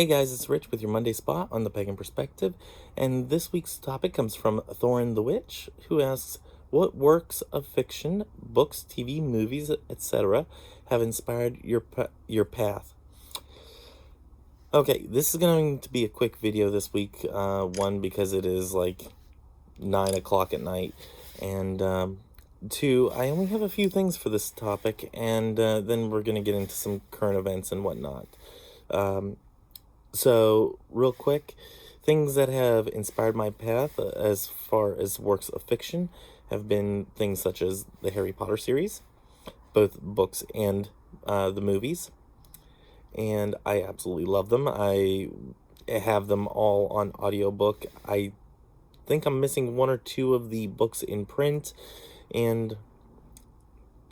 Hey guys, it's Rich with your Monday Spot on the Pagan Perspective, and this week's topic comes from Thornthewitch, who asks, what works of fiction, books, TV, movies, etc., have inspired your path? Okay, this is going to be a quick video this week, one, because it is like 9 o'clock at night, and two, I only have a few things for this topic, and then we're going to get into some current events and whatnot. So, real quick, things that have inspired my path as far as works of fiction have been things such as the Harry Potter series, both books and the movies. And I absolutely love them. I have them all on audiobook. I think I'm missing one or two of the books in print, and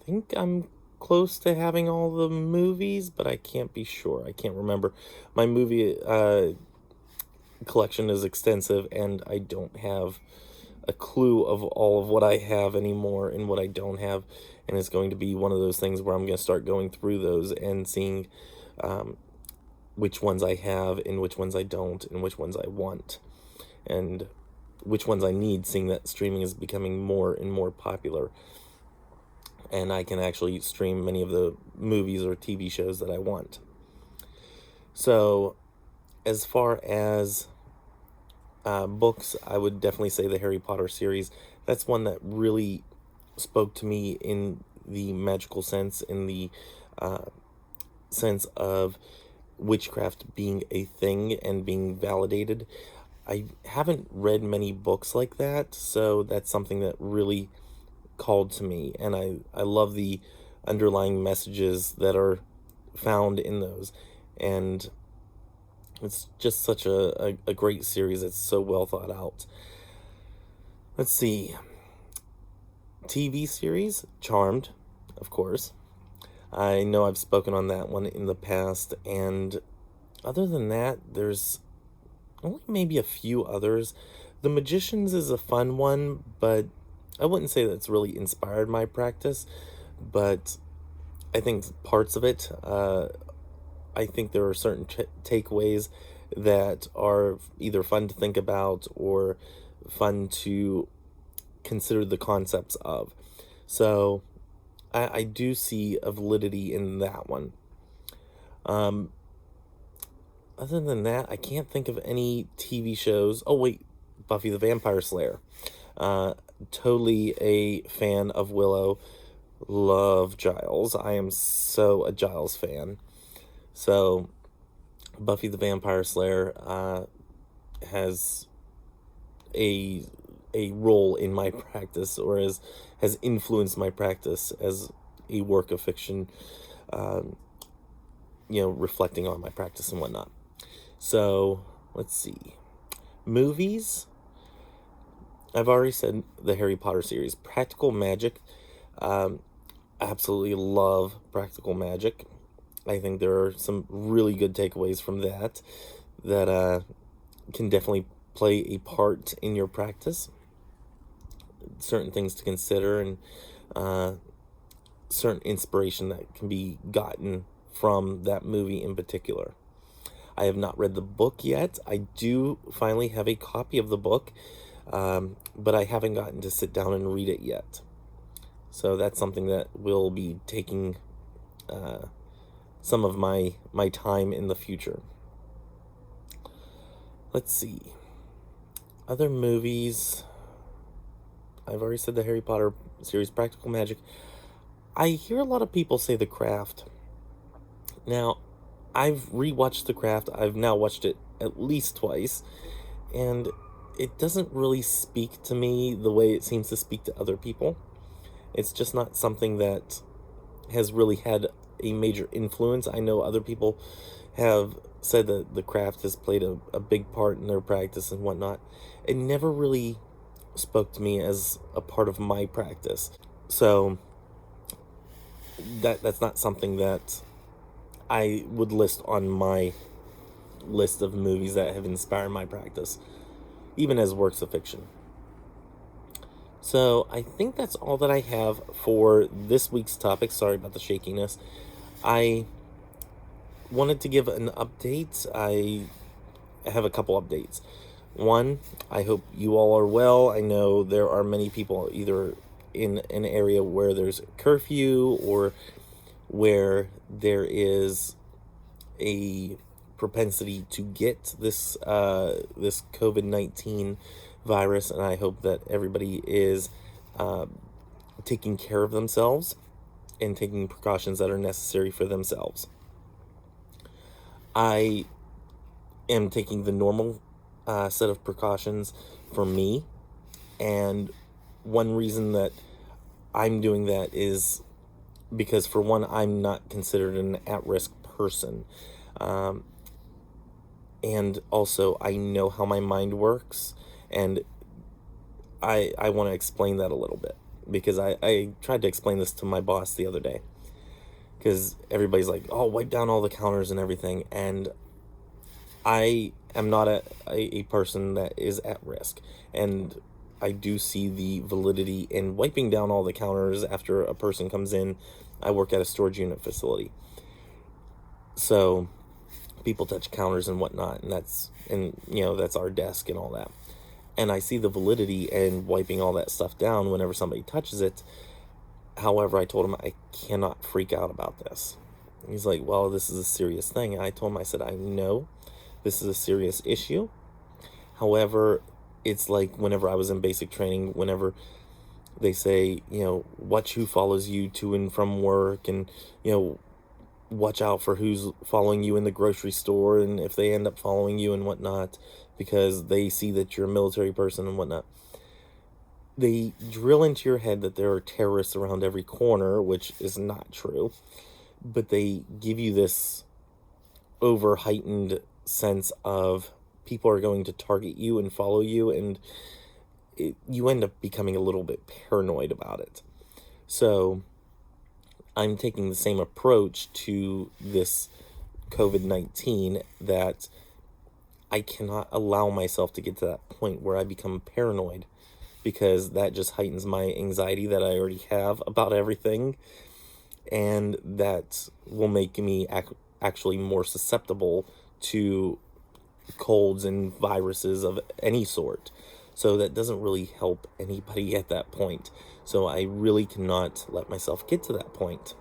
I think I'm close to having all the movies, but I can't be sure. I can't remember. My movie collection is extensive, and I don't have a clue of all of what I have anymore and what I don't have, and it's going to be one of those things where I'm going to start going through those and seeing which ones I have and which ones I don't and which ones I want and which ones I need, seeing that streaming is becoming more and more popular, and I can actually stream many of the movies or TV shows that I want. So, as far as books, I would definitely say the Harry Potter series. That's one that really spoke to me in the magical sense, in the sense of witchcraft being a thing and being validated. I haven't read many books like that, so that's something that really called to me, and I love the underlying messages that are found in those, and it's just such a great series. It's so well thought out. Let's see. TV series, Charmed, of course. I know I've spoken on that one in the past, and other than that, there's only maybe a few others. The Magicians is a fun one, but I wouldn't say that's really inspired my practice, but I think parts of it, I think there are certain takeaways that are either fun to think about or fun to consider the concepts of. So I do see a validity in that one. Other than that, I can't think of any TV shows. Oh, wait, Buffy the Vampire Slayer. Totally a fan of Willow. Love Giles. I am so a Giles fan. So, Buffy the Vampire Slayer has a role in my practice, or has influenced my practice as a work of fiction, reflecting on my practice and whatnot. So, let's see. Movies. I've already said the Harry Potter series. Practical Magic. Absolutely love Practical Magic. I think there are some really good takeaways from that can definitely play a part in your practice. Certain things to consider, and certain inspiration that can be gotten from that movie in particular. I have not read the book yet. I do finally have a copy of the book, but I haven't gotten to sit down and read it yet. So that's something that will be taking some of my time in the future. Let's see. Other movies. I've already said the Harry Potter series, Practical Magic. I hear a lot of people say The Craft. Now, I've rewatched The Craft. I've now watched it at least twice, and it doesn't really speak to me the way it seems to speak to other people. It's just not something that has really had a major influence. I know other people have said that The Craft has played a big part in their practice and whatnot. It never really spoke to me as a part of my practice. So that's not something that I would list on my list of movies that have inspired my practice, even as works of fiction. So I think that's all that I have for this week's topic. Sorry about the shakiness. I wanted to give an update. I have a couple updates. One, I hope you all are well. I know there are many people either in an area where there's curfew or where there is a propensity to get this COVID-19 virus, and I hope that everybody is taking care of themselves and taking precautions that are necessary for themselves. I am taking the normal set of precautions for me, and one reason that I'm doing that is because, for one, I'm not considered an at-risk person. And also, I know how my mind works, and I want to explain that a little bit, because I tried to explain this to my boss the other day, because everybody's like, oh, wipe down all the counters and everything, and I am not a person that is at risk, and I do see the validity in wiping down all the counters after a person comes in. I work at a storage unit facility, so people touch counters and whatnot, and that's our desk and all that. And I see the validity in wiping all that stuff down whenever somebody touches it. However, I told him I cannot freak out about this. He's like, well, this is a serious thing. And I told him, I said, I know this is a serious issue. However, it's like whenever I was in basic training, whenever they say, watch who follows you to and from work, and, watch out for who's following you in the grocery store, and if they end up following you and whatnot, because they see that you're a military person and whatnot. They drill into your head that there are terrorists around every corner, which is not true, but they give you this over heightened sense of people are going to target you and follow you, and you end up becoming a little bit paranoid about it. So I'm taking the same approach to this COVID-19, that I cannot allow myself to get to that point where I become paranoid, because that just heightens my anxiety that I already have about everything, and that will make me actually more susceptible to colds and viruses of any sort. So that doesn't really help anybody at that point. So I really cannot let myself get to that point.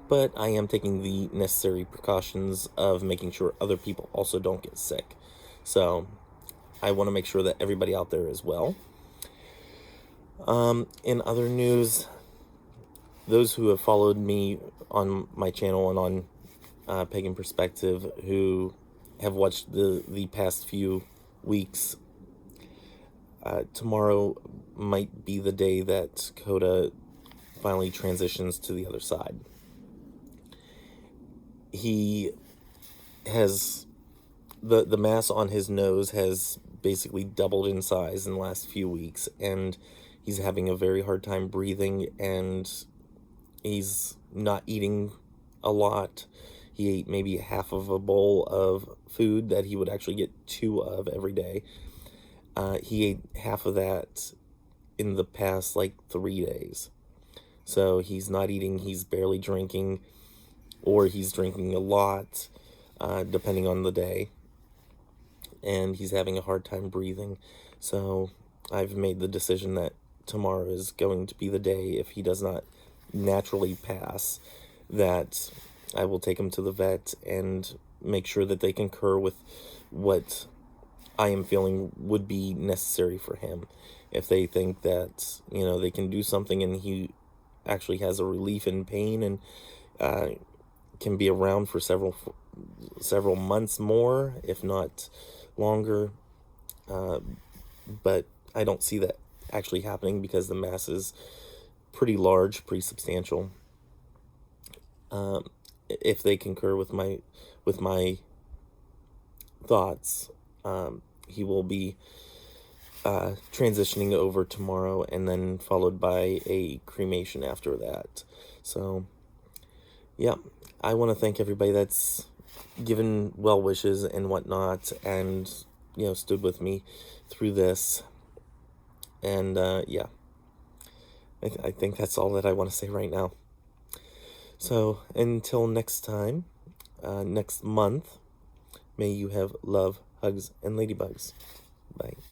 But I am taking the necessary precautions of making sure other people also don't get sick. So I want to make sure that everybody out there is well. In other news, those who have followed me on my channel and on Pagan Perspective, who have watched the past few weeks, tomorrow might be the day that Kota finally transitions to the other side. He has the mass on his nose has basically doubled in size in the last few weeks, and he's having a very hard time breathing, and he's not eating a lot. He ate maybe half of a bowl of food that he would actually get 2 of every day. He ate half of that in the past 3 days. So he's not eating, he's barely drinking, or he's drinking a lot, depending on the day. And he's having a hard time breathing. So I've made the decision that tomorrow is going to be the day, if he does not naturally pass, that I will take him to the vet and make sure that they concur with what I am feeling would be necessary for him. If they think that, they can do something and he actually has a relief in pain and can be around for several months more, if not longer. But I don't see that actually happening, because the mass is pretty large, pretty substantial. If they concur with my thoughts, he will be transitioning over tomorrow, and then followed by a cremation after that. So yeah, I want to thank everybody that's given well wishes and whatnot, and stood with me through this. And yeah, I think that's all that I want to say right now. So until next time, next month. May you have love, hugs, and ladybugs. Bye.